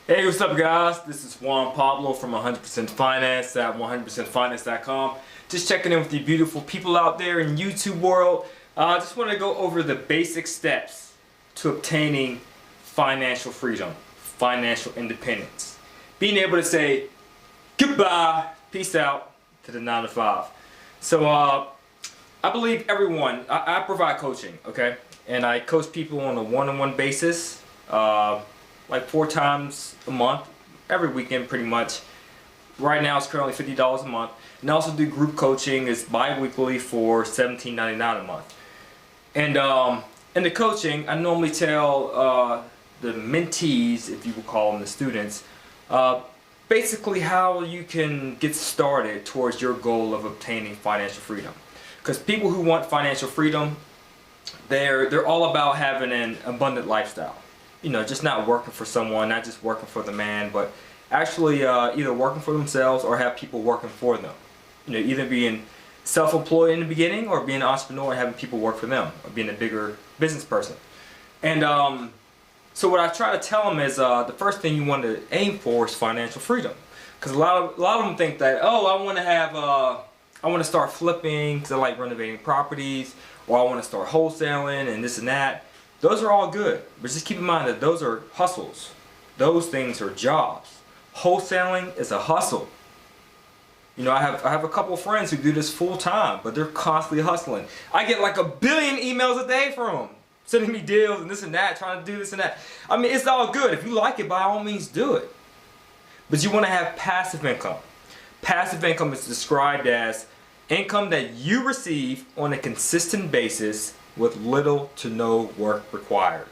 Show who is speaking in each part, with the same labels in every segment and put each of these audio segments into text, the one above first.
Speaker 1: Hey, what's up guys? This is Juan Pablo from 100% Finance at 100percentfinance.com. Just checking in with you beautiful people out there in YouTube world. I just want to go over the basic steps to obtaining financial freedom, financial independence. Being able to say goodbye, peace out to the 9 to 5. So I believe everyone, I provide coaching, okay? And I coach people on a one-on-one basis. Like 4 times a month, every weekend pretty much. Right now it's currently $50 a month. And I also do group coaching. It's bi-weekly for $17.99 a month. And in the coaching, I normally tell the mentees, if you would call them the students, basically how you can get started towards your goal of obtaining financial freedom. Because people who want financial freedom, they're all about having an abundant lifestyle. You know, just not working for someone, not just working for the man, but actually either working for themselves or have people working for them. You know, either being self-employed in the beginning or being an entrepreneur and having people work for them, or being a bigger business person. And so what I try to tell them is the first thing you want to aim for is financial freedom. Because a lot of them think that, oh, I want to start flipping because I like renovating properties, or I want to start wholesaling and this and that. Those are all good, but just keep in mind that those are hustles. Those things are jobs. Wholesaling is a hustle. You know, I have a couple of friends who do this full time, but they're constantly hustling. I get like 1 billion emails a day from them, sending me deals and this and that, trying to do this and that. I mean, it's all good. If you like it, by all means do it. But you want to have passive income. Passive income is described as income that you receive on a consistent basis with little to no work required.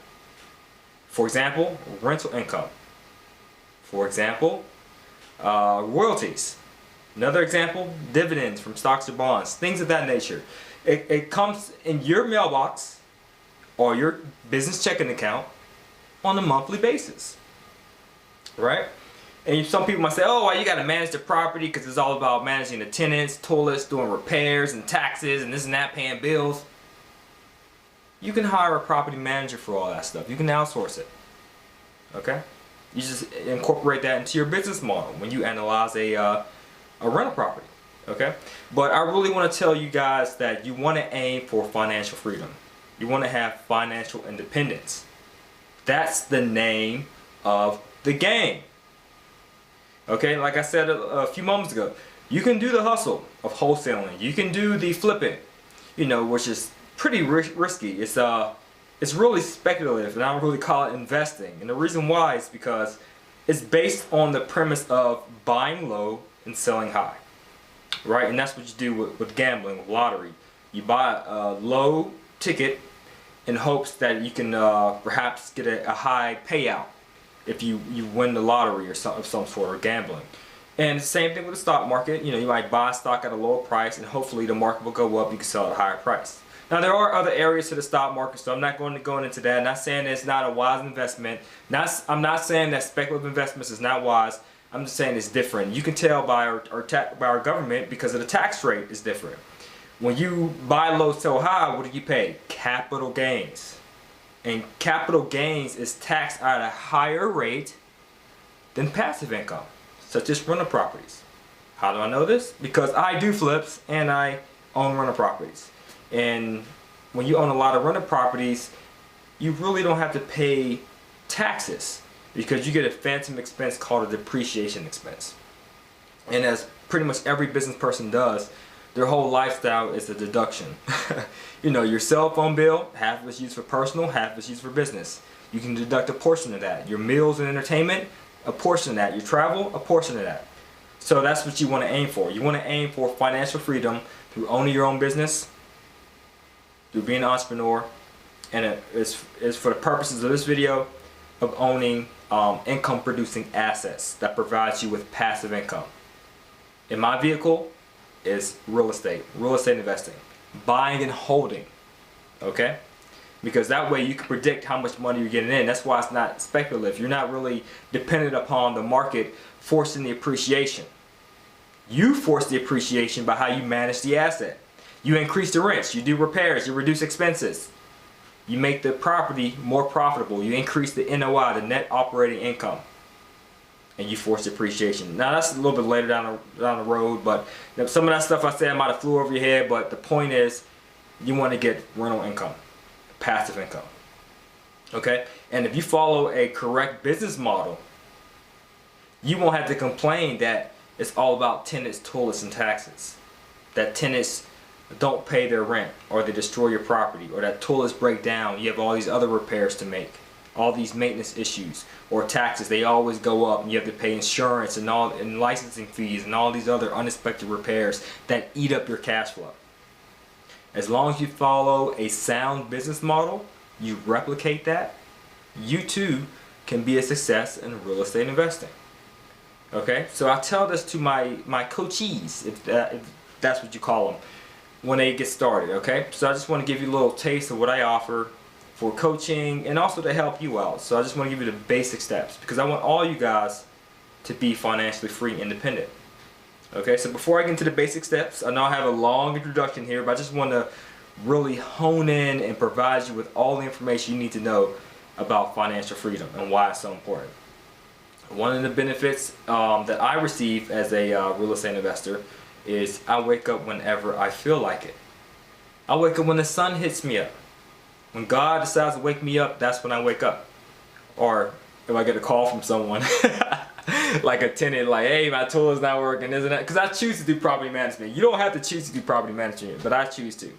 Speaker 1: For example, rental income. For example, royalties. Another example, dividends from stocks or bonds, things of that nature. It comes in your mailbox or your business checking account on a monthly basis, right? And some people might say, oh, well, you got to manage the property because it's all about managing the tenants, toilets, doing repairs and taxes and this and that, paying bills. You can hire a property manager for all that stuff. You can outsource it. Okay? You just incorporate that into your business model when you analyze a rental property. Okay? But I really want to tell you guys that you want to aim for financial freedom. You want to have financial independence. That's the name of the game. Okay? Like I said a few moments ago, you can do the hustle of wholesaling. You can do the flipping, you know, which is pretty risky. It's really speculative, and I don't really call it investing. And the reason why is because it's based on the premise of buying low and selling high, right? And that's what you do with gambling, with lottery. You buy a low ticket in hopes that you can perhaps get a high payout if you win the lottery or some sort, or gambling. And the same thing with the stock market. You know, you might buy stock at a lower price, and hopefully the market will go up. You can sell at a higher price. Now there are other areas to the stock market, so I'm not going to go into that. I'm not saying it's not a wise investment. I'm not saying that speculative investments is not wise. I'm just saying it's different. You can tell by our government because of the tax rate is different. When you buy low, sell high, what do you pay? Capital gains. And capital gains is taxed at a higher rate than passive income, such as rental properties. How do I know this? Because I do flips and I own rental properties. And when you own a lot of rental properties, you really don't have to pay taxes because you get a phantom expense called a depreciation expense. And as pretty much every business person does, their whole lifestyle is a deduction. You know, your cell phone bill, half of it's used for personal, half of it's used for business. You can deduct a portion of that. Your meals and entertainment, a portion of that. Your travel, a portion of that. So that's what you want to aim for. You want to aim for financial freedom through owning your own business, through being an entrepreneur, and it is for the purposes of this video of owning income producing assets that provides you with passive income. In my vehicle is real estate investing, buying and holding, okay? Because that way you can predict how much money you're getting in. That's why it's not speculative. You're not really dependent upon the market forcing the appreciation. You force the appreciation by how you manage the asset. You increase the rents, you do repairs, you reduce expenses. You make the property more profitable. You increase the NOI, the net operating income. and you force depreciation. Now that's a little bit later down the road, but some of that stuff I said I might have flew over your head, but the point is you want to get rental income, passive income. Okay? And if you follow a correct business model, you won't have to complain that it's all about tenants, toilets, and taxes. That tenants don't pay their rent, or they destroy your property, or that toilets break down, you have all these other repairs to make. All these maintenance issues, or taxes, they always go up, and you have to pay insurance and licensing fees and all these other unexpected repairs that eat up your cash flow. As long as you follow a sound business model, you replicate that, you too can be a success in real estate investing. Okay, so I tell this to my coachees, if that's what you call them, when they get started. Okay, so I just want to give you a little taste of what I offer for coaching and also to help you out. So I just want to give you the basic steps because I want all you guys to be financially free and independent. Okay, so before I get into the basic steps, I know I have a long introduction here, but I just want to really hone in and provide you with all the information you need to know about financial freedom and why it's so important. One of the benefits that I receive as a real estate investor is I wake up whenever I feel like it. I wake up when the sun hits me up. When God decides to wake me up, that's when I wake up. Or if I get a call from someone, like a tenant, like, hey, my toilet's not working, isn't it? Because I choose to do property management. You don't have to choose to do property management, but I choose to.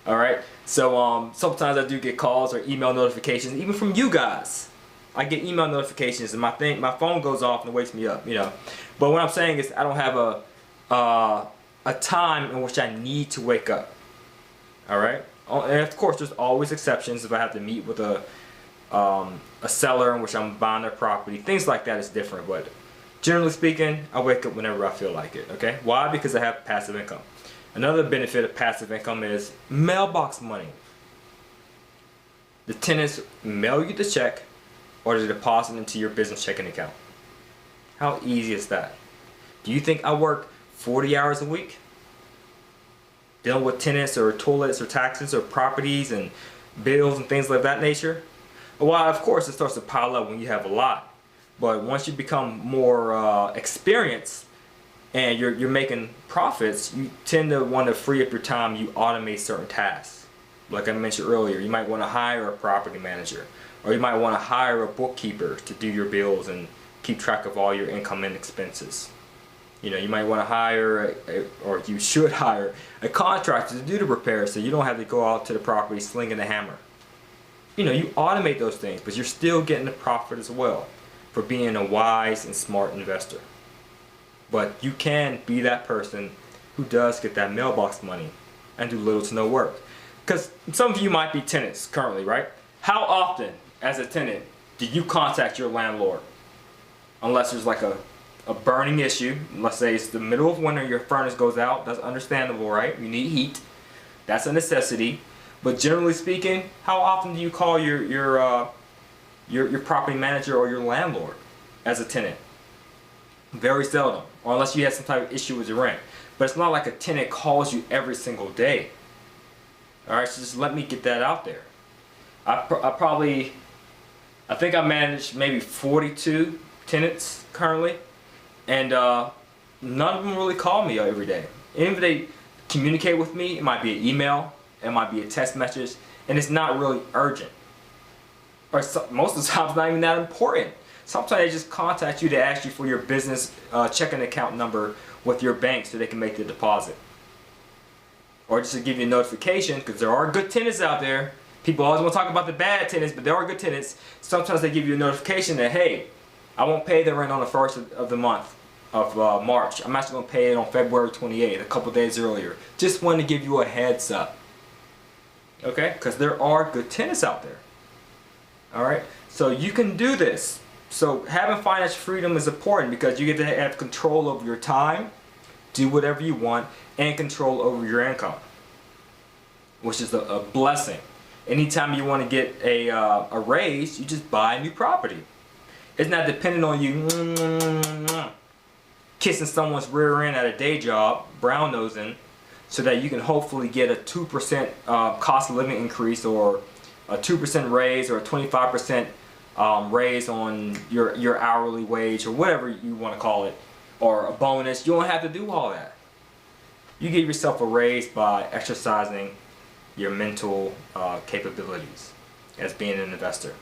Speaker 1: All right? So sometimes I do get calls or email notifications, even from you guys. I get email notifications and my phone goes off and it wakes me up, you know. But what I'm saying is I don't have a time in which I need to wake up. All right? And of course, there's always exceptions. If I have to meet with a seller in which I'm buying their property, things like that is different. But generally speaking, I wake up whenever I feel like it. Okay? Why? Because I have passive income. Another benefit of passive income is mailbox money. The tenants mail you the check or they deposit into your business checking account. How easy is that? Do you think I work 40 hours a week dealing with tenants or toilets or taxes or properties and bills and things like that nature? Well, of course, it starts to pile up when you have a lot. But once you become more experienced and you're making profits, you tend to want to free up your time. You automate certain tasks. Like I mentioned earlier, you might want to hire a property manager, or you might want to hire a bookkeeper to do your bills and keep track of all your income and expenses. You know, you might want to hire, or you should hire, a contractor to do the repairs so you don't have to go out to the property slinging a hammer. You know, you automate those things, but you're still getting the profit as well for being a wise and smart investor. But you can be that person who does get that mailbox money and do little to no work. Because some of you might be tenants currently, right? How often, as a tenant, do you contact your landlord? Unless there's like a burning issue. Let's say it's the middle of winter, your furnace goes out. That's understandable, right? You need heat. That's a necessity. But generally speaking, how often do you call your property manager or your landlord as a tenant? Very seldom, or unless you have some type of issue with your rent. But it's not like a tenant calls you every single day. All right, so just let me get that out there. I think I manage maybe 42 tenants currently, and none of them really call me every day. And if they communicate with me, it might be an email, it might be a text message, and it's not really urgent. Or most of the time, it's not even that important. Sometimes they just contact you to ask you for your business checking account number with your bank so they can make the deposit. Or just to give you a notification, because there are good tenants out there. People always want to talk about the bad tenants, but there are good tenants. Sometimes they give you a notification that, hey, I won't pay the rent on the 1st of the month of March. I'm actually going to pay it on February 28th, a couple days earlier. Just wanted to give you a heads up. Okay? Because there are good tenants out there. Alright? So you can do this. So having financial freedom is important because you get to have control over your time, do whatever you want, and control over your income, which is a blessing. Anytime you want to get a raise, you just buy a new property. It's not dependent on you kissing someone's rear end at a day job, brown nosing, so that you can hopefully get a 2% cost of living increase, or a 2% raise, or a 25% raise on your hourly wage or whatever you want to call it, or a bonus. You don't have to do all that. You give yourself a raise by exercising your mental capabilities as being an investor.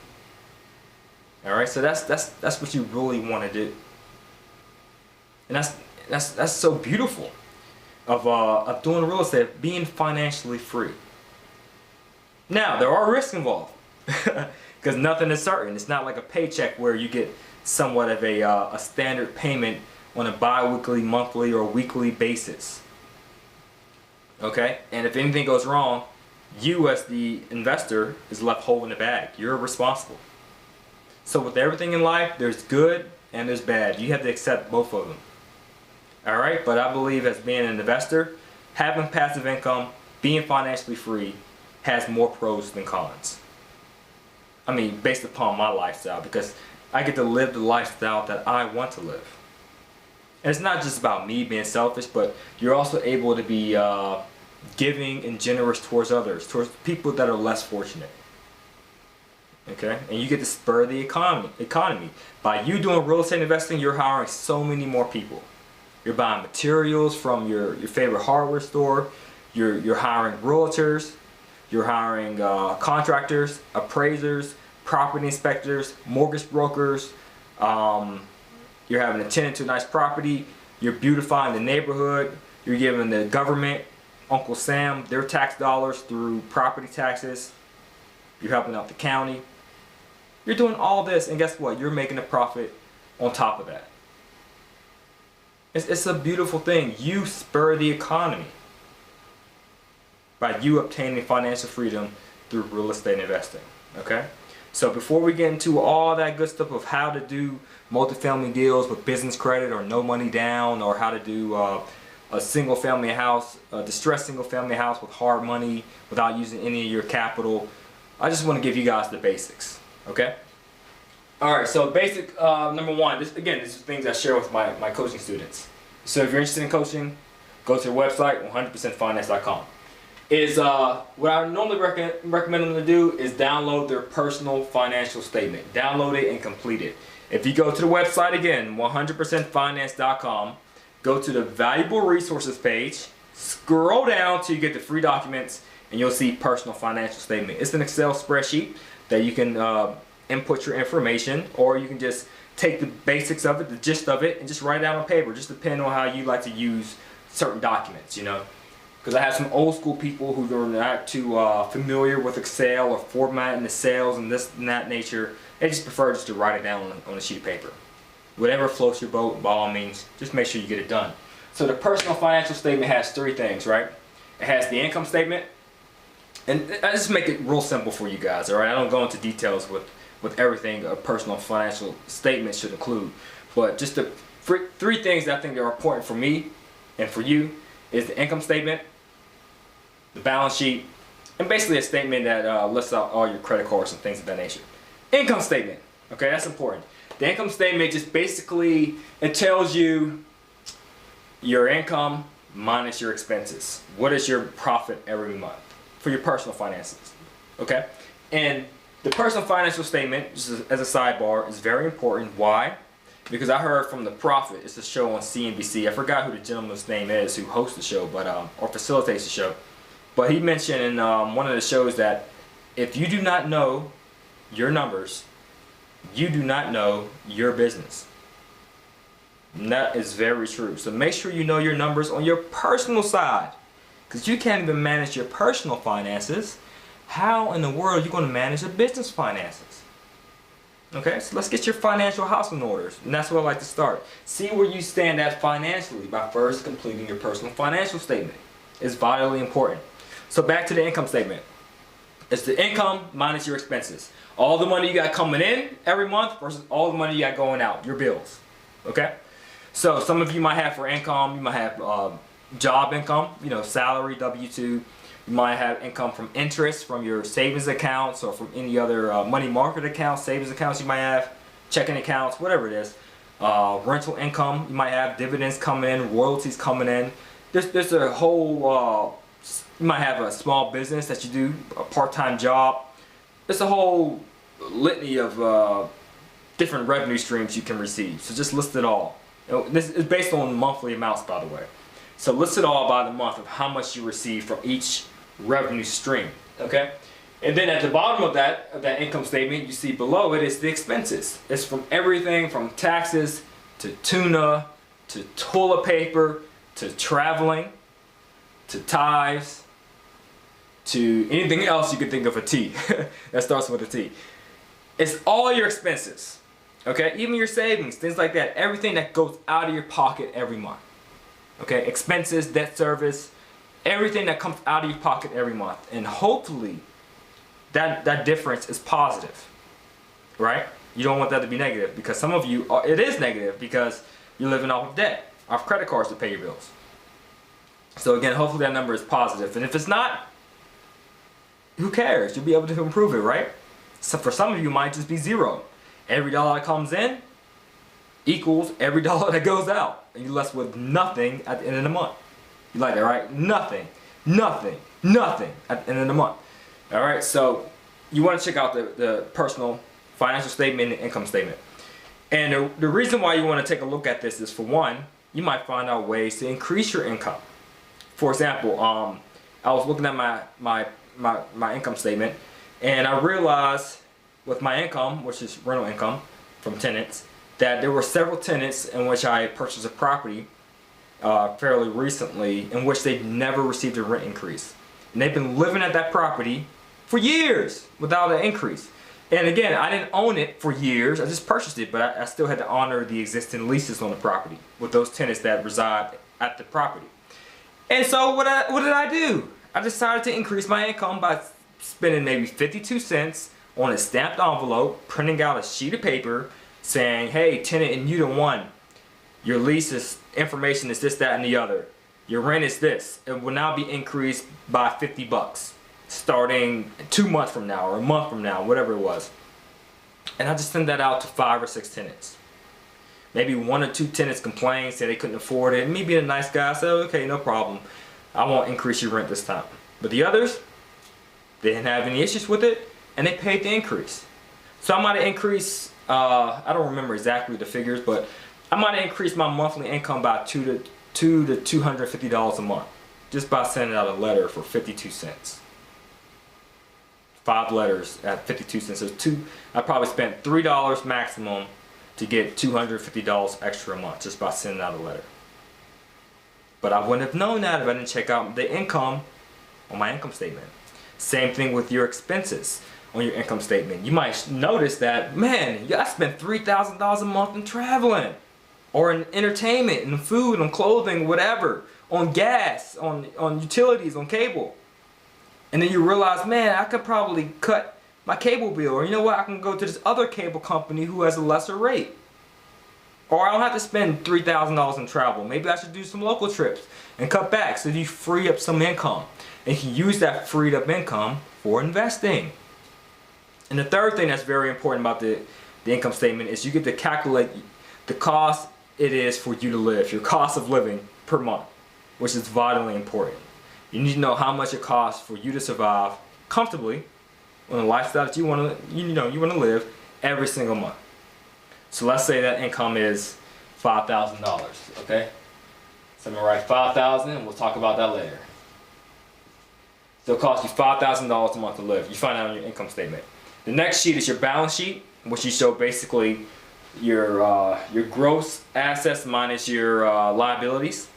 Speaker 1: All right, so that's what you really want to do, and that's so beautiful of doing real estate, being financially free. Now there are risks involved because nothing is certain. It's not like a paycheck where you get somewhat of a standard payment on a bi-weekly, monthly, or weekly basis. Okay, and if anything goes wrong, you as the investor is left holding the bag. You're responsible. So with everything in life, there's good and there's bad. You have to accept both of them. All right, but I believe as being an investor, having passive income, being financially free has more pros than cons. I mean, based upon my lifestyle, because I get to live the lifestyle that I want to live. And it's not just about me being selfish, but you're also able to be giving and generous towards others, towards people that are less fortunate. Okay, and you get to spur the economy. By you doing real estate investing, you're hiring so many more people. You're buying materials from your favorite hardware store. You're hiring realtors. You're hiring contractors, appraisers, property inspectors, mortgage brokers. You're having a tenant to a nice property. You're beautifying the neighborhood. You're giving the government, Uncle Sam, their tax dollars through property taxes. You're helping out the county. You're doing all this, and guess what? You're making a profit on top of that. It's a beautiful thing. You spur the economy by you obtaining financial freedom through real estate investing. Okay? So before we get into all that good stuff of how to do multifamily deals with business credit or no money down, or how to do a single family house, a distressed single family house with hard money without using any of your capital, I just want to give you guys the basics. Okay? Alright, so basic number one, this is things I share with my coaching students. So if you're interested in coaching, go to the website, 100percentfinance.com. What I normally recommend them to do is download their personal financial statement. Download it and complete it. If you go to the website again, 100percentfinance.com, go to the valuable resources page, scroll down till you get the free documents, and you'll see personal financial statement. It's an Excel spreadsheet that you can input your information, or you can just take the basics of it, the gist of it, and just write it out on paper. Just depending on how you like to use certain documents, you know. Because I have some old school people who are not too familiar with Excel or formatting the cells and this and that nature. They just prefer just to write it down on a sheet of paper. Whatever floats your boat, by all means, just make sure you get it done. So the personal financial statement has three things, right? It has the income statement. And I just make it real simple for you guys, all right? I don't go into details with everything a personal financial statement should include. But just the three things that I think are important for me and for you is the income statement, the balance sheet, and basically a statement that lists out all your credit cards and things of that nature. Income statement, okay, that's important. The income statement just basically, it tells you your income minus your expenses. What is your profit every month for your personal finances, okay? And the personal financial statement, just as a sidebar, is very important. Why? Because I heard from The Profit, it's a show on CNBC. I forgot who the gentleman's name is who hosts the show, but or facilitates the show. But he mentioned in one of the shows that if you do not know your numbers, you do not know your business. And that is very true. So make sure you know your numbers on your personal side, because you can't even manage your personal finances. How in the world are you going to manage the business finances? Okay, so let's get your financial house in order. And that's where I like to start. See where you stand at financially by first completing your personal financial statement. It's vitally important. So back to the income statement. It's the income minus your expenses. All the money you got coming in every month versus all the money you got going out, your bills. Okay? So some of you might have for income, you might have job income, you know, salary, W-2. You might have income from interest from your savings accounts or from any other money market accounts, savings accounts you might have, checking accounts, whatever it is. Rental income, you might have dividends coming in, royalties coming in. There's a whole, you might have a small business that you do, a part-time job. There's a whole litany of different revenue streams you can receive. So just list it all. This is based on monthly amounts, by the way. So list it all by the month of how much you receive from each revenue stream. Okay? And then at the bottom of that income statement, you see below it is the expenses. It's from everything from taxes to tuna to toilet paper to traveling to tithes to anything else you can think of a T that starts with a T. It's all your expenses. Okay? Even your savings, things like that. Everything that goes out of your pocket every month. Okay? Expenses, debt service, everything that comes out of your pocket every month. And hopefully that difference is positive, right? You don't want that to be negative, because some of you, it is negative because you're living off of debt, off credit cards to pay your bills. So again, hopefully that number is positive. And if it's not, who cares? You'll be able to improve it, right? So for some of you, it might just be zero. Every dollar that comes in equals every dollar that goes out. And you're left with nothing at the end of the month. You like that, right? Nothing, nothing, nothing at the end of the month. All right, so you want to check out the personal financial statement and income statement. And the reason why you want to take a look at this is, for one, you might find out ways to increase your income. For example, I was looking at my income statement, and I realized with my income, which is rental income from tenants, that there were several tenants in which I purchased a property fairly recently in which they never received a rent increase. And they've been living at that property for years without an increase. And again, I didn't own it for years. I just purchased it, but I still had to honor the existing leases on the property with those tenants that reside at the property. And so what did I do? I decided to increase my income by spending maybe 52 cents on a stamped envelope, printing out a sheet of paper saying, hey, tenant in Unit 1, your lease is, information is this, that, and the other. Your rent is this. It will now be increased by 50 bucks. Starting 2 months from now or a month from now, whatever it was. And I just sent that out to 5 or 6 tenants. Maybe 1 or 2 tenants complained, said they couldn't afford it. And me being a nice guy, I said, okay, no problem. I won't increase your rent this time. But the others, they didn't have any issues with it, and they paid the increase. So I might have increased, I don't remember exactly the figures, but I might have increased my monthly income by $200 to $250 a month just by sending out a letter for 52 cents. 5 letters at 52 cents. So I probably spent $3 maximum to get $250 extra a month just by sending out a letter. But I wouldn't have known that if I didn't check out the income on my income statement. Same thing with your expenses on your income statement. You might notice that, man, I spent $3,000 a month in traveling, or in entertainment, and food, on clothing, whatever, on gas, on utilities, on cable. And then you realize, man, I could probably cut my cable bill. Or you know what, I can go to this other cable company who has a lesser rate. Or I don't have to spend $3,000 in travel. Maybe I should do some local trips and cut back so you free up some income. And you can use that freed up income for investing. And the third thing that's very important about the income statement is you get to calculate the cost it is for you to live, your cost of living per month, which is vitally important. You need to know how much it costs for you to survive comfortably on a lifestyle that you want to live every single month. So let's say that income is $5,000, okay? So I'm gonna write $5,000 and we'll talk about that later. So it costs you $5,000 a month to live. You find out on your income statement. The next sheet is your balance sheet, which you show basically your gross assets minus your liabilities.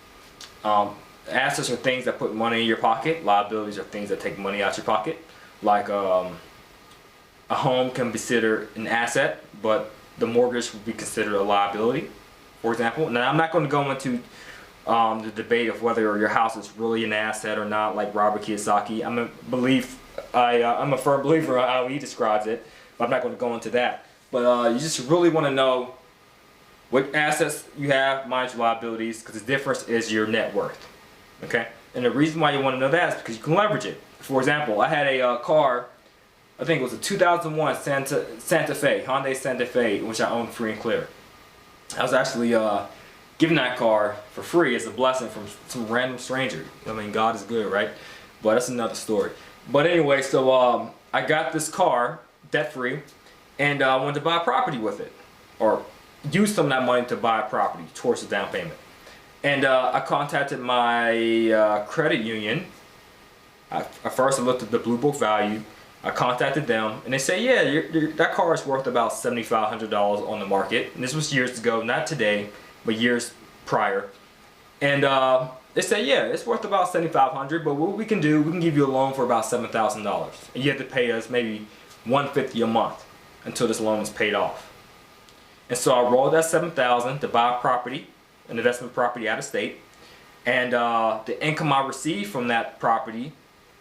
Speaker 1: Assets are things that put money in your pocket. Liabilities are things that take money out your pocket. Like a home can be considered an asset, but the mortgage would be considered a liability, for example. Now, I'm not going to go into the debate of whether your house is really an asset or not, like Robert Kiyosaki. I'm a firm believer in how he describes it, but I'm not going to go into that. But you just really want to know what assets you have minus your liabilities, because the difference is your net worth. Okay? And the reason why you want to know that is because you can leverage it. For example, I had a car, I think it was a 2001 Santa Fe, Hyundai Santa Fe, which I owned free and clear. I was actually given that car for free as a blessing from some random stranger. I mean, God is good, right? But that's another story. But anyway, so I got this car debt free, and I wanted to buy a property with it, or use some of that money to buy a property towards the down payment. And I contacted my credit union. At first I looked at the Blue Book value. I contacted them, and they say, yeah, that car is worth about $7,500 on the market. And this was years ago, not today, but years prior. And they said, yeah, it's worth about $7,500, but what we can do, we can give you a loan for about $7,000. And you have to pay us maybe $150 a month until this loan is paid off. And so I rolled that $7,000 to buy a property, an investment property out of state. And the income I received from that property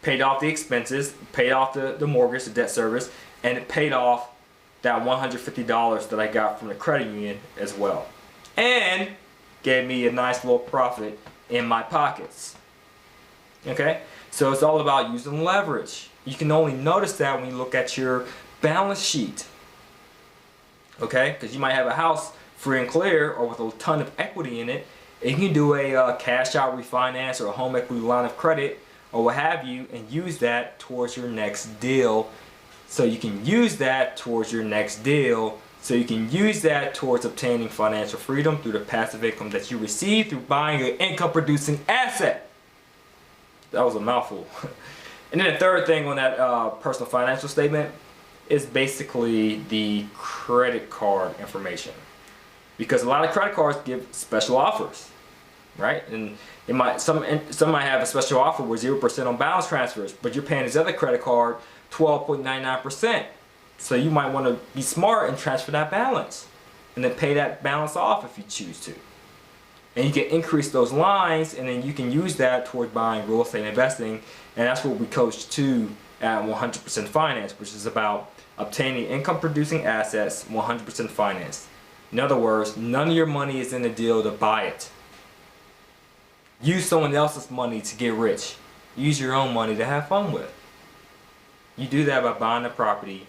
Speaker 1: paid off the expenses, paid off the mortgage, the debt service, and it paid off that $150 that I got from the credit union as well. And gave me a nice little profit in my pockets. Okay? So it's all about using leverage. You can only notice that when you look at your balance sheet. Okay? Because you might have a house free and clear or with a ton of equity in it, and you can do a cash out refinance or a home equity line of credit or what have you, and use that towards your next deal. So you can use that towards your next deal. So you can use that towards obtaining financial freedom through the passive income that you receive through buying an income producing asset. That was a mouthful. And then the third thing on that personal financial statement is basically the credit card information. Because a lot of credit cards give special offers, right? And it might, some might have a special offer with 0% on balance transfers, but you're paying this other credit card 12.99%. So you might want to be smart and transfer that balance and then pay that balance off if you choose to. And you can increase those lines, and then you can use that toward buying real estate investing. And that's what we coach to at 100% Finance, which is about obtaining income producing assets 100% financed. In other words, none of your money is in the deal to buy it. Use someone else's money to get rich. Use your own money to have fun with. You do that by buying the property,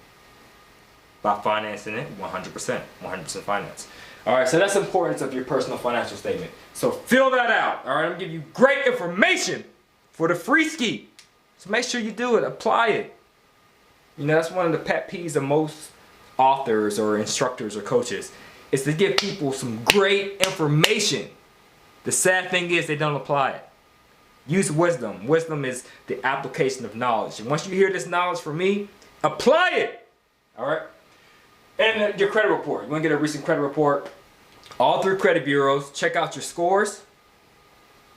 Speaker 1: by financing it 100% finance. Alright, so that's the importance of your personal financial statement. So fill that out. Alright, I'm going to give you great information for the free ski. So make sure you do it, apply it. You know, that's one of the pet peeves of most authors or instructors or coaches, is to give people some great information. The sad thing is they don't apply it. Use wisdom. Wisdom is the application of knowledge. And once you hear this knowledge from me, apply it. Alright? And your credit report. You want to get a recent credit report. All 3 credit bureaus. Check out your scores.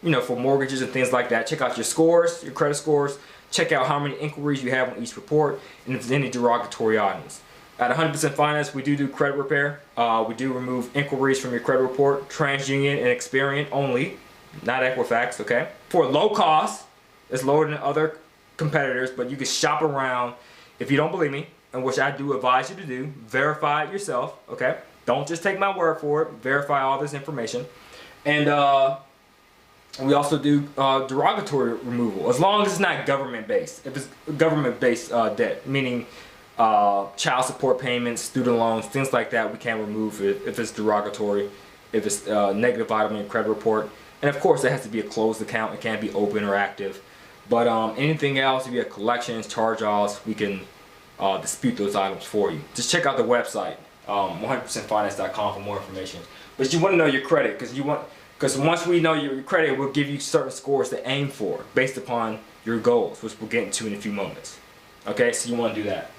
Speaker 1: You know, for mortgages and things like that. Check out your scores, your credit scores. Check out how many inquiries you have on each report. And if there's any derogatory items. At 100% Finance, we do credit repair. We do remove inquiries from your credit report. TransUnion and Experian only, not Equifax, okay? For low cost, it's lower than other competitors, but you can shop around. If you don't believe me, and which I do advise you to do, verify it yourself, okay? Don't just take my word for it. Verify all this information. And we also do derogatory removal, as long as it's not government-based. If it's government-based debt, meaning child support payments, student loans, things like that, we can't remove it if it's derogatory, if it's negative item in your credit report. And of course, it has to be a closed account. It can't be open or active. But anything else, if you have collections, charge-offs, we can dispute those items for you. Just check out the website, 100%finance.com, for more information. But you want to know your credit, because once we know your credit, we'll give you certain scores to aim for based upon your goals, which we'll get into in a few moments. Okay, so you want to do that.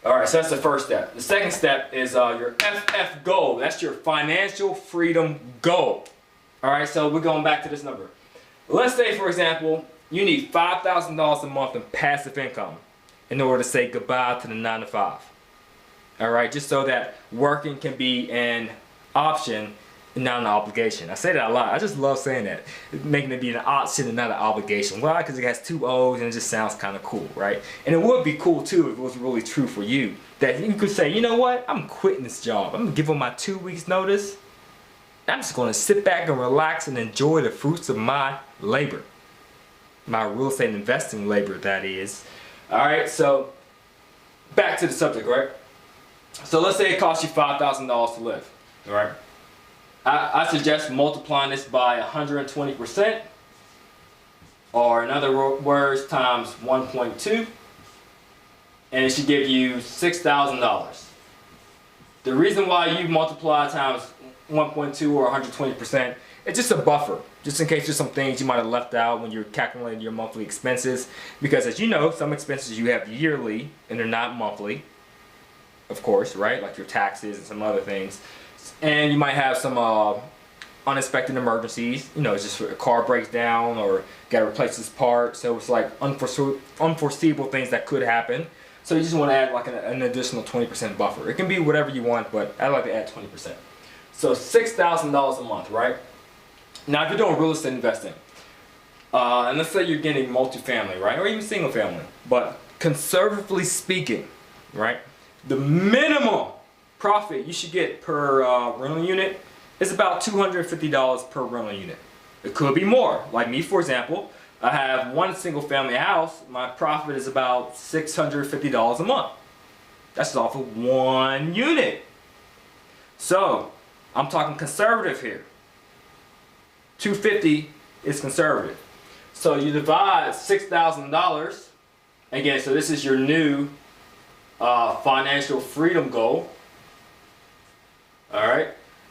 Speaker 1: Alright, so that's the first step. The second step is your FF goal. That's your financial freedom goal. Alright, so we're going back to this number. Let's say, for example, you need $5,000 a month in passive income in order to say goodbye to the 9-to-5. Alright, just so that working can be an option and not an obligation. I say that a lot. I just love saying that. Making it be an option and not an obligation. Why? Because it has 2 O's and it just sounds kind of cool, right? And it would be cool too if it was really true for you. That you could say, you know what? I'm quitting this job. I'm going to give them my 2 weeks notice. I'm just going to sit back and relax and enjoy the fruits of my labor. My real estate investing labor, that is. Alright, so back to the subject, right? So let's say it costs you $5,000 to live, alright? I suggest multiplying this by 120%, or in other words, times 1.2. and it should give you $6,000. The reason why you multiply times 1.2 or 120%, it's just a buffer, just in case there's some things you might have left out when you're calculating your monthly expenses. Because as you know, some expenses you have yearly and they're not monthly, of course, right? Like your taxes and some other things. And you might have some unexpected emergencies. You know, it's just a car breaks down or got to replace this part. So it's like unforeseeable things that could happen. So you just want to add like an additional 20% buffer. It can be whatever you want, but I like to add 20%. So $6,000 a month, right? Now, if you're doing real estate investing, and let's say you're getting multifamily, right, or even single family, but conservatively speaking, right, the minimum profit you should get per rental unit is about $250 per rental unit. It could be more. Like me, for example, I have one single family house. My profit is about $650 a month. That's off of one unit. So I'm talking conservative here. $250 is conservative. So you divide $6,000. Again, so this is your new financial freedom goal. All right.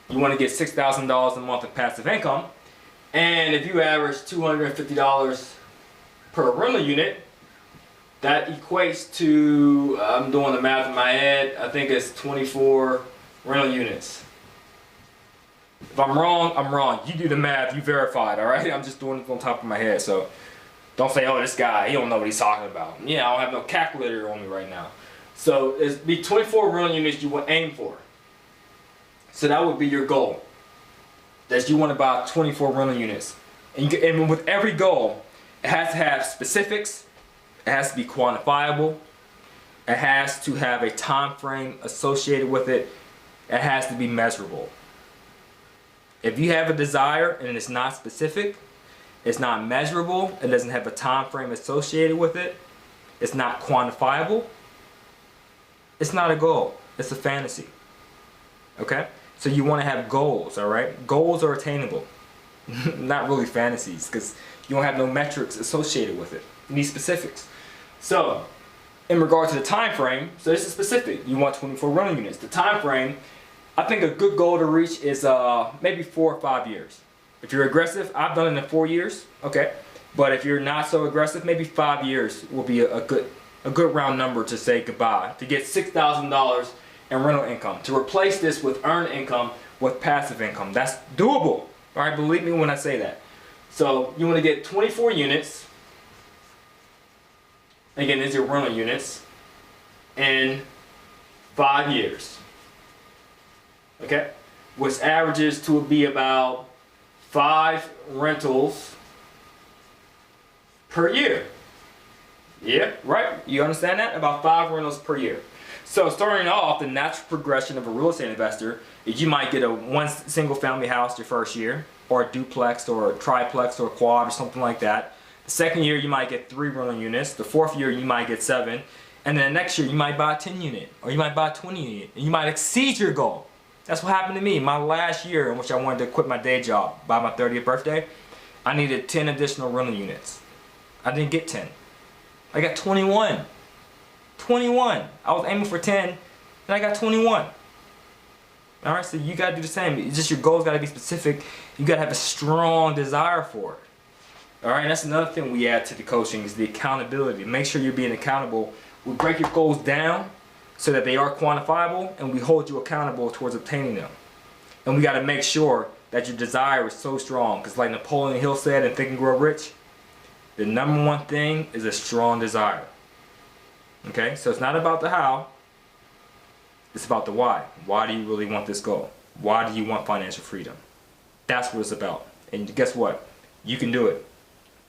Speaker 1: You want to get $6,000 a month of passive income. And if you average $250 per rental unit, that equates to, I'm doing the math in my head, I think it's 24 rental units. If I'm wrong, I'm wrong. You do the math, you verify it, all right? I'm just doing it on top of my head, so don't say, oh, this guy, he don't know what he's talking about. Yeah, I don't have no calculator on me right now. So it's be 24 rental units you will aim for. So that would be your goal. That you want to buy 24 rental units. And with every goal, it has to have specifics, it has to be quantifiable, it has to have a time frame associated with it, it has to be measurable. If you have a desire and it's not specific, it's not measurable, it doesn't have a time frame associated with it, it's not quantifiable, it's not a goal, it's a fantasy. Okay? So you want to have goals, all right? Goals are attainable, not really fantasies, because you don't have no metrics associated with it. You need specifics. So, in regard to the time frame, so this is specific. You want 24 rental units. The time frame, I think a good goal to reach is maybe 4 or 5 years. If you're aggressive, I've done it in 4 years, okay? But if you're not so aggressive, maybe 5 years will be a good round number to say goodbye, to get $6,000 and rental income, to replace this with earned income with passive income. That's doable, all right? Believe me when I say that. So you want to get 24 units. Again, these are rental units in 5 years. Okay, which averages to be about 5 rentals per year. Yeah, right? You understand that? About 5 rentals per year. So starting off, the natural progression of a real estate investor is you might get a one single family house your first year, or a duplex, or a triplex, or a quad, or something like that. The second year you might get 3 rental units. The fourth year you might get 7. And then the next year you might buy a 10 unit, or you might buy a 20 unit, and you might exceed your goal. That's what happened to me. My last year in which I wanted to quit my day job by my 30th birthday, I needed 10 additional rental units. I didn't get 10. I got 21. 21. I was aiming for 10, and I got 21. All right, so you gotta do the same. It's just your goals gotta be specific. You gotta have a strong desire for it. All right, that's another thing we add to the coaching is the accountability. Make sure you're being accountable. We break your goals down so that they are quantifiable, and we hold you accountable towards obtaining them. And we gotta make sure that your desire is so strong, because like Napoleon Hill said in Think and Grow Rich, the number one thing is a strong desire. Okay, so it's not about the how, it's about the why. Why do you really want this goal? Why do you want financial freedom? That's what it's about. And guess what? You can do it.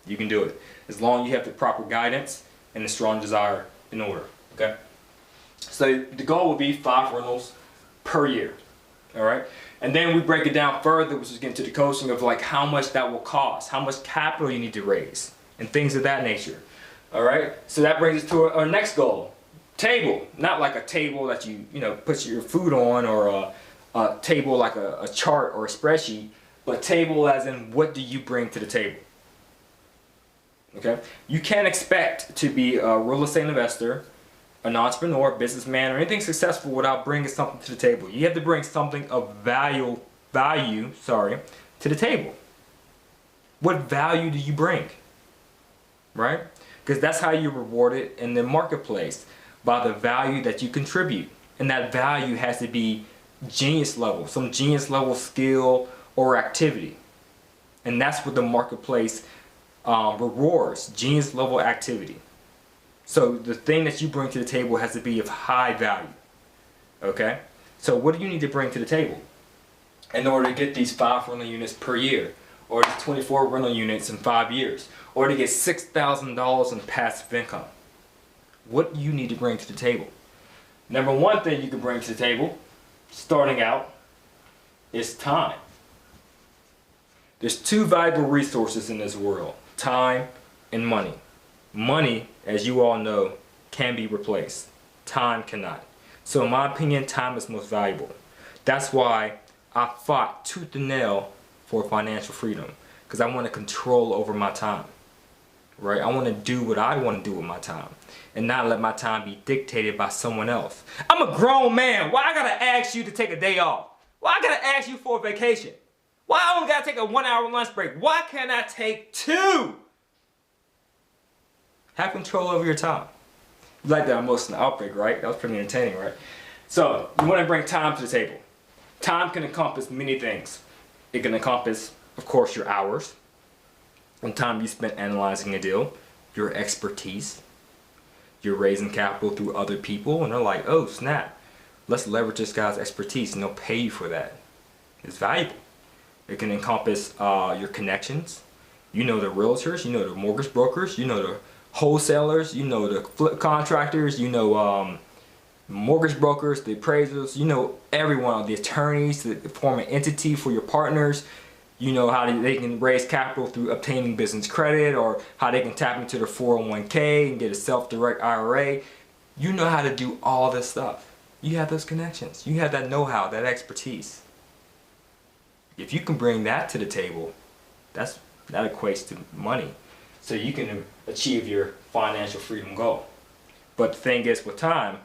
Speaker 1: You can do it. As long as you have the proper guidance and a strong desire in order. Okay? So the goal would be 5 rentals per year. Alright? And then we break it down further, which is getting to the coaching of like how much that will cost, how much capital you need to raise, and things of that nature. Alright, so that brings us to our next goal. Table. Not like a table that you put your food on, or a table like a chart or a spreadsheet, but table as in what do you bring to the table. Okay? You can't expect to be a real estate investor an entrepreneur, businessman, or anything successful without bringing something to the table. You have to bring something of value, to the table. What value do you bring? Right? Because that's how you're rewarded in the marketplace, by the value that you contribute. And that value has to be genius level, some genius level skill or activity. And that's what the marketplace rewards, genius level activity. So the thing that you bring to the table has to be of high value. Okay? So what do you need to bring to the table in order to get these 5 rental units per year, or these 24 rental units in 5 years, or to get $6,000 in passive income? What do you need to bring to the table? Number one thing you can bring to the table, starting out, is time. There's 2 valuable resources in this world, time and money. Money, as you all know, can be replaced. Time cannot. So in my opinion, time is most valuable. That's why I fought tooth and nail for financial freedom, because I want to control over my time. Right? I want to do what I want to do with my time and not let my time be dictated by someone else. I'm a grown man. Why I gotta ask you to take a day off? Why I gotta ask you for a vacation? Why I only gotta take a 1-hour lunch break? Why can't I take 2? Have control over your time. You like that emotional outbreak, right? That was pretty entertaining, right? So you want to bring time to the table. Time can encompass many things. It can encompass, of course, your hours, and time you spent analyzing a deal, your expertise. You're raising capital through other people, and they're like, oh snap, let's leverage this guy's expertise, and they'll pay you for that. It's valuable. It can encompass your connections. You know the realtors, you know the mortgage brokers, you know the wholesalers, you know the flip contractors, you know mortgage brokers, the appraisers, you know everyone, the attorneys that form an entity for your partners. You know how they can raise capital through obtaining business credit, or how they can tap into their 401k and get a self-direct IRA. You know how to do all this stuff. You have those connections. You have that know-how, that expertise. If you can bring that to the table, that equates to money. So you can achieve your financial freedom goal. But the thing is, with time,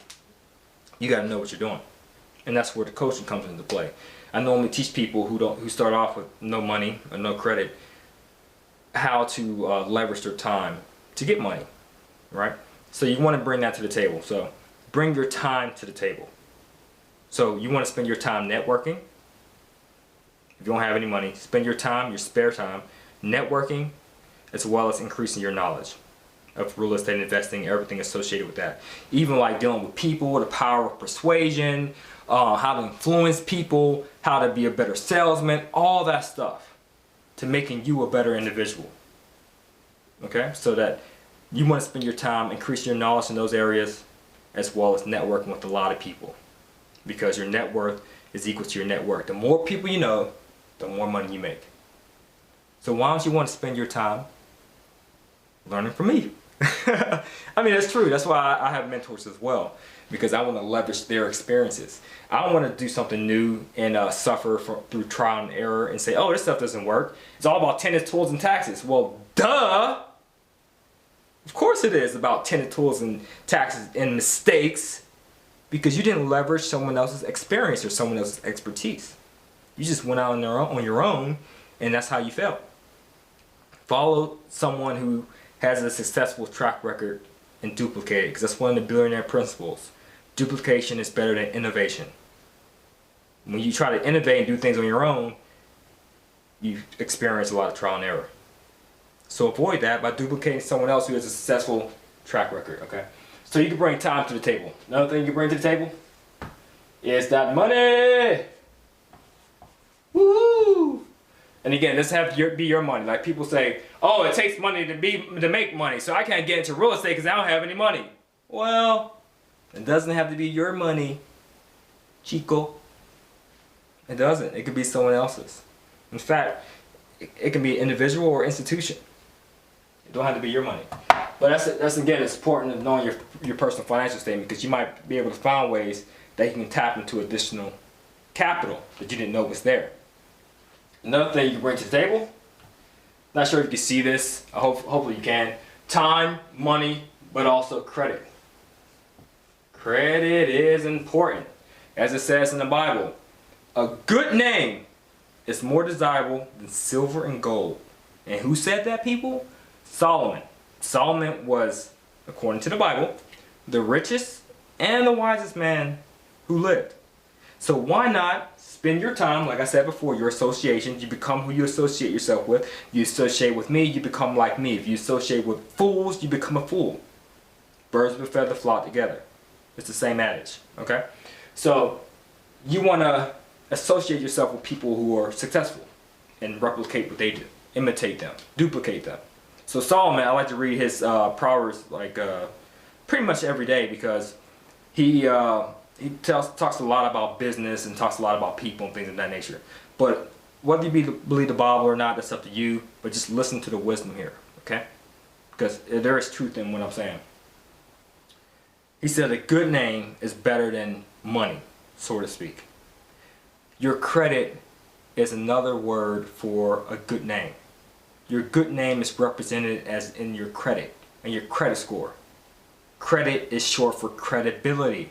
Speaker 1: you got to know what you're doing. And that's where the coaching comes into play. I normally teach people who start off with no money or no credit how to leverage their time to get money, right? So you want to bring that to the table. So bring your time to the table. So you want to spend your time networking. If you don't have any money, spend your time, your spare time, networking, as well as increasing your knowledge of real estate investing, everything associated with that. Even like dealing with people, the power of persuasion, how to influence people, how to be a better salesman, all that stuff to making you a better individual. Okay, so that you want to spend your time increasing your knowledge in those areas, as well as networking with a lot of people, because your net worth is equal to your net worth. The more people you know, the more money you make. So why don't you want to spend your time learning from me? I mean, that's true. That's why I have mentors as well, because I want to leverage their experiences. I don't want to do something new and suffer through trial and error and say, oh, this stuff doesn't work. It's all about tenants, tools, and taxes. Well, duh! Of course it is about tenant tools and taxes and mistakes, because you didn't leverage someone else's experience or someone else's expertise. You just went out on your own, and that's how you failed. Follow someone who has a successful track record and duplicate it, because that's one of the billionaire principles. Duplication is better than innovation. When you try to innovate and do things on your own, you experience a lot of trial and error. So avoid that by duplicating someone else who has a successful track record, okay? So you can bring time to the table. Another thing you can bring to the table is that money! Woo! And again, this have to be your money. Like people say, oh, it takes money to make money, so I can't get into real estate because I don't have any money. Well, it doesn't have to be your money, chico. It doesn't. It could be someone else's. In fact, it can be an individual or institution. It don't have to be your money. But that's again, it's important to know your personal financial statement, because you might be able to find ways that you can tap into additional capital that you didn't know was there. Another thing you can bring to the table, not sure if you can see this, hopefully you can, time, money, but also credit. Credit is important. As it says in the Bible, a good name is more desirable than silver and gold. And who said that, people? Solomon. Solomon was, according to the Bible, the richest and the wisest man who lived. So why not spend your time, like I said before, your associations. You become who you associate yourself with. You associate with me, you become like me. If you associate with fools, you become a fool. Birds of a feather flock together. It's the same adage, okay? So you want to associate yourself with people who are successful and replicate what they do. Imitate them. Duplicate them. So Solomon, I like to read his Proverbs like pretty much every day because he talks a lot about business and talks a lot about people and things of that nature. But whether you believe the Bible or not, that's up to you. But just listen to the wisdom here, okay? Because there is truth in what I'm saying. He said a good name is better than money, so to speak. Your credit is another word for a good name. Your good name is represented as in your credit and your credit score. Credit is short for credibility.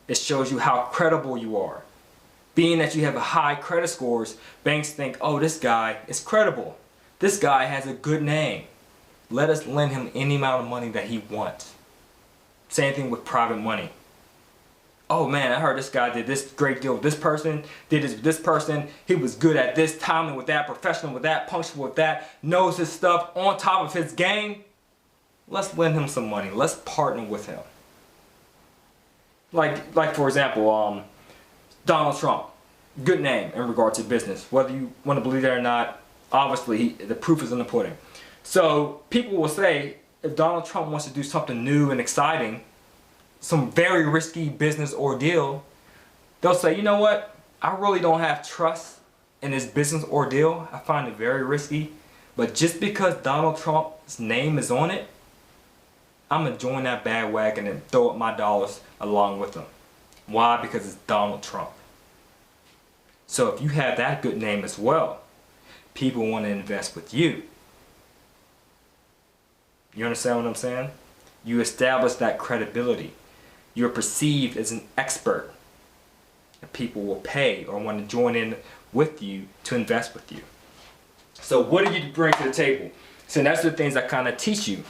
Speaker 1: It shows you how credible you are. Being that you have a high credit scores, banks think, oh, this guy is credible. This guy has a good name. Let us lend him any amount of money that he wants. Same thing with private money. Oh man, I heard this guy did this great deal with this person, did this with this person, he was good at this, timing with that, professional with that, punctual with that, knows his stuff, on top of his game. Let's lend him some money. Let's partner with him. Like for example, Donald Trump. Good name in regard to business. Whether you want to believe it or not, obviously the proof is in the pudding. So people will say, if Donald Trump wants to do something new and exciting, some very risky business ordeal, they'll say, you know what? I really don't have trust in this business ordeal. I find it very risky. But just because Donald Trump's name is on it, I'm going to join that bandwagon and throw up my dollars along with them. Why? Because it's Donald Trump. So if you have that good name as well, people want to invest with you. You understand what I'm saying? You establish that credibility. You're perceived as an expert. And people will pay or want to join in with you to invest with you. So what do you bring to the table? So that's the things I kind of teach you.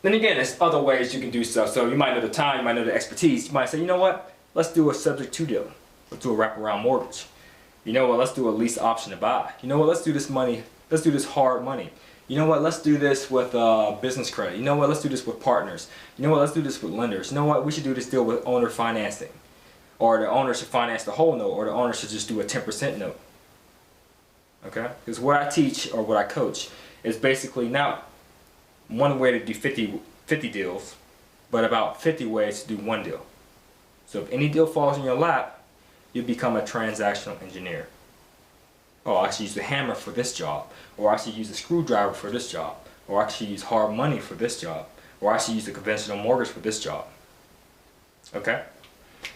Speaker 1: Then again, there's other ways you can do stuff. So you might know the time, you might know the expertise. You might say, you know what? Let's do a subject to deal. Let's do a wraparound mortgage. You know what? Let's do a lease option to buy. You know what? Let's do this money. Let's do this hard money. You know what? Let's do this with business credit. You know what? Let's do this with partners. You know what? Let's do this with lenders. You know what? We should do this deal with owner financing. Or the owner should finance the whole note, or the owner should just do a 10% note. Okay? Because what I teach or what I coach is basically not one way to do 50 deals, but about 50 ways to do one deal. So if any deal falls in your lap, you become a transactional engineer. Oh, I should use the hammer for this job, or I should use the screwdriver for this job, or I should use hard money for this job, or I should use the conventional mortgage for this job. Okay?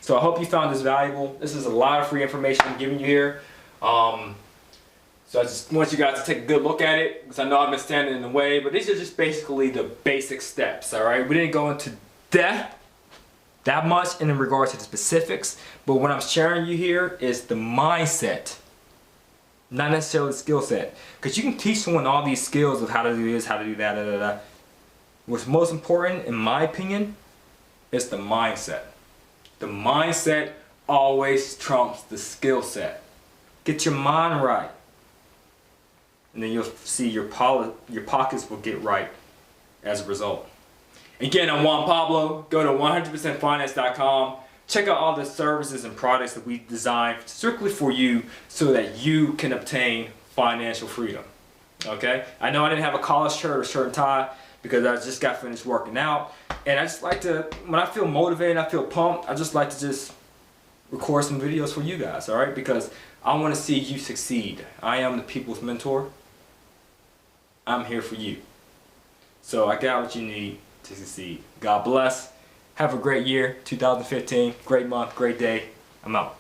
Speaker 1: So I hope you found this valuable. This is a lot of free information I'm giving you here. So I just want you guys to take a good look at it, because I know I've been standing in the way, but these are just basically the basic steps, all right? We didn't go into depth that much in regards to the specifics, but what I'm sharing you here is the mindset, not necessarily the skill set. Because you can teach someone all these skills of how to do this, how to do that, da, da, da. What's most important, in my opinion, is the mindset. The mindset always trumps the skill set. Get your mind right. And then you'll see your pockets will get right as a result. Again, I'm Juan Pablo. Go to 100%finance.com. Check out all the services and products that we designed strictly for you so that you can obtain financial freedom. Okay? I know I didn't have a collar shirt or shirt and tie because I just got finished working out. And I just like to, when I feel motivated, I feel pumped, I just like to just record some videos for you guys, all right? Because I want to see you succeed. I am the people's mentor. I'm here for you. So I got what you need to succeed. God bless. Have a great year, 2015. Great month, great day. I'm out.